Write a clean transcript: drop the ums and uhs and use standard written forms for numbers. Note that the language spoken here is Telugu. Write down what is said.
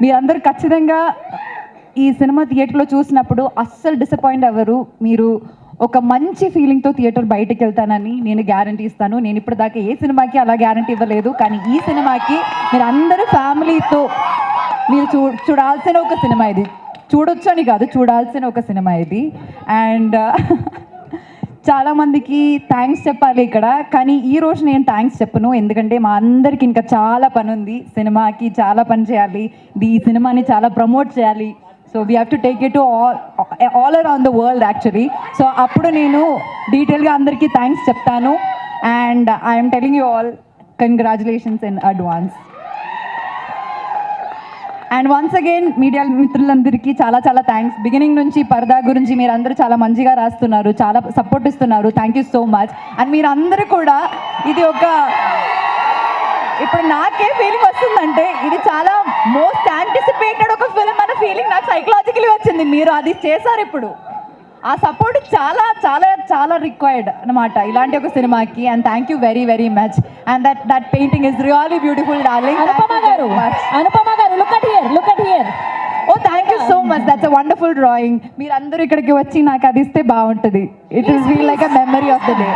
మీరందరూ ఖచ్చితంగా ఈ సినిమా థియేటర్లో చూసినప్పుడు అస్సలు డిసప్పాయింట్ అవ్వరు. మీరు ఒక మంచి ఫీలింగ్తో థియేటర్ బయటకు వెళ్తానని నేను గ్యారంటీ ఇస్తాను. నేను ఇప్పటిదాకా ఏ సినిమాకి అలా గ్యారంటీ ఇవ్వలేదు, కానీ ఈ సినిమాకి మీరు అందరూ ఫ్యామిలీతో మీరు చూడాల్సిన ఒక సినిమా ఇది. చూడొచ్చు అని కాదు, చూడాల్సిన ఒక సినిమా ఇది. అండ్ చాలామందికి థ్యాంక్స్ చెప్పాలి ఇక్కడ, కానీ ఈరోజు నేను థ్యాంక్స్ చెప్పను, ఎందుకంటే మా అందరికి ఇంకా చాలా పని ఉంది. సినిమాకి చాలా పని చేయాలి, ఈ సినిమాని చాలా ప్రమోట్ చేయాలి. So we have to take it to all around the world actually. So అప్పుడు నేను డీటెయిల్గా అందరికీ థ్యాంక్స్ చెప్తాను. And I'm telling you all congratulations in advance. And once again media మిత్రులందరికీ చాలా చాలా థ్యాంక్స్. బిగినింగ్ నుంచి పరదా గురించి మీరు అందరూ చాలా మంచిగా రాస్తున్నారు, చాలా సపోర్ట్ ఇస్తున్నారు. Thank you so much. And మీరు అందరూ కూడా ఇది ఇప్పుడు నాకే ఫీలింగ్ వస్తుందంటే ఇది చాలా మోస్ట్ యాంటిసిపేటెడ్ ఒక ఫిల్మ్ అనే ఫీలింగ్ నాకు సైకలాజికలీ వచ్చింది. మీరు అది చేశారు. ఇప్పుడు ఆ సపోర్ట్ చాలా చాలా చాలా రిక్వైర్డ్ అనమాట ఇలాంటి ఒక సినిమాకి. And thank you very very much. And that painting is really beautiful darling. Anupama గారు look at here. Oh thank you so much, that's a wonderful drawing. మీరందరూ ఇక్కడికి వచ్చి నాకు అది ఇస్తే బాగుంటుంది. It will feel like a memory of the day.